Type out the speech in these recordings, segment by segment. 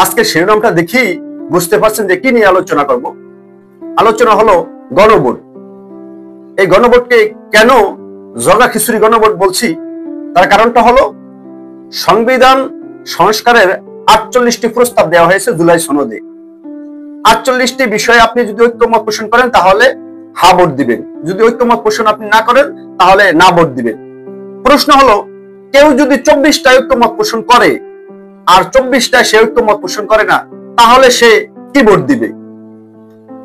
আজকে শিরোনামটা দেখি বুঝতে পারছেন যে কি নিয়ে আলোচনা করব। আলোচনা হলো গণভোট। এই গণভোটকে কেন জগা খিচুড়ি গণভোট বলছি তার কারণটা হলো সংবিধান সংস্কারের 48টি প্রস্তাব দেওয়া হয়েছে জুলাই সনদে। 48টি বিষয়ে আপনি যদি ঐক্যমত পোষণ করেন তাহলে হা ভোট দিবেন, যদি ঐক্যমত পোষণ আপনি না করেন তাহলে না ভোট দিবেন। প্রশ্ন হলো কেউ যদি 24টা ঐক্যমত পোষণ করে আর 24টা সে ঐক্যমত পোষণ করে না তাহলে সে কি ভোট দিবে?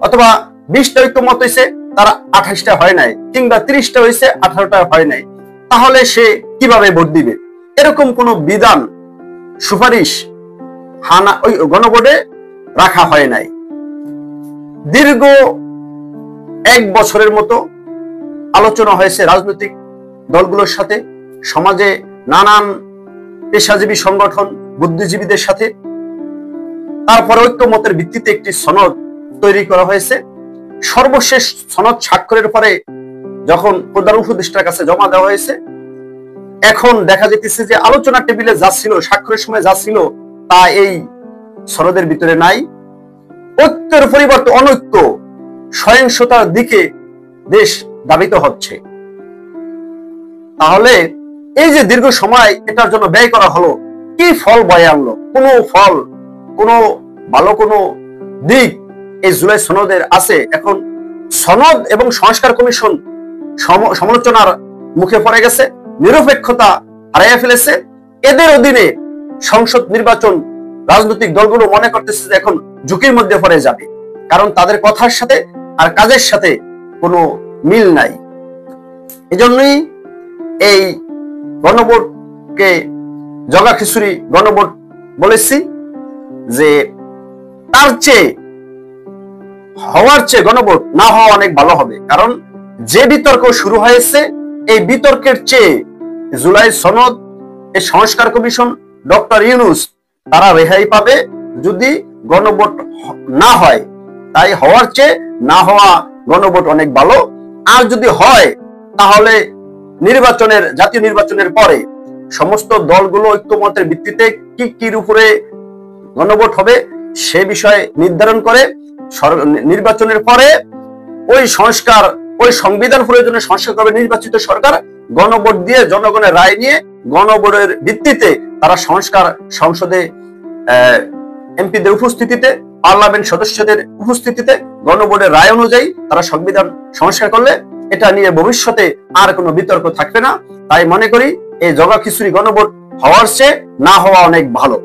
অথবা 20টা ঐক্যমত হয়েছে তার 28টা হয় নাই, কিংবা 30টা হয়েছে 18টা হয় নাই, তাহলে সে কিভাবে ভোট দিবে? এরকম কোন বিধান সুপারিশ ওই গণভোটে রাখা হয় নাই। দীর্ঘ 1 বছরের মতো আলোচনা হয়েছে রাজনৈতিক দলগুলোর সাথে, সমাজে নানান পেশাজীবী সংগঠন, বুদ্ধিজীবীদের সাথে। তারপরে ঐক্যমতের ভিত্তিতে একটি সনদ তৈরি করা হয়েছে। সর্বশেষ সনদ স্বাক্ষরের পরে যখন প্রধান উপদেষ্টার কাছে জমা দেওয়া হয়েছে, এখন দেখা যেতেছে যে আলোচনা টেবিলে যা ছিল, স্বাক্ষরের সময় যা ছিল তা এই সনদের ভিতরে নাই। ঐক্যের পরিবর্তে অনৈক্য, সহিংসতার দিকে দেশ ধাবিত হচ্ছে। তাহলে এই যে দীর্ঘ সময় এটার জন্য ব্যয় করা হলো, কি ফল বয়ে আনলো? কোনো ফল, কোনো ভালো কোনো দিক এই জুলাই সনদের আছে? এখন সনদ এবং সংস্কার কমিশন সমালোচনার মুখে পড়ে গেছে, নিরপেক্ষতা হারাইয়া ফেলেছে। এদের অধীনে সংসদ নির্বাচন রাজনৈতিক দলগুলো মনে করতেছে যে এখন ঝুঁকির মধ্যে পড়ে যাবে, কারণ তাদের কথার সাথে আর কাজের সাথে কোনো মিল নাই। এজন্যই এই গণভোটকে জগা খিচুড়ি গণভোট বলেছি, যে তার চেয়ে হওয়ার চেয়ে গণভোট না হওয়া অনেক ভালো হবে। কারণ যে বিতর্ক শুরু হয়েছে, এই বিতর্কের চেয়ে জুলাই সনদ, এই সংস্কার কমিশন, ডক্টর ইউনূস তারা রেহাই পাবে যদি গণভোট না হয়। তাই হওয়ার চেয়ে না হওয়া গণভোট অনেক ভালো। আর যদি হয় তাহলে জাতীয় নির্বাচনের পরে সমস্ত দলগুলো ঐক্যমতের ভিত্তিতে কি কি উপরে গণভোট হবে সে বিষয়ে নির্ধারণ করে নির্বাচনের পরে ওই সংবিধান প্রয়োজনে সংস্কার করবে নির্বাচিত সরকার। গণভোট দিয়ে জনগণের রায় নিয়ে গণভোটের ভিত্তিতে তারা সংসদে এমপিদের উপস্থিতিতে, পার্লামেন্ট সদস্যদের উপস্থিতিতে গণভোটের রায় অনুযায়ী তারা সংবিধান সংস্কার করলে এটা নিয়ে ভবিষ্যতে আর কোনো বিতর্ক থাকবে না। তাই মনে করি এই জগা খিচুড়ি গণভোট হওয়ার চেয়ে না হওয়া অনেক ভালো।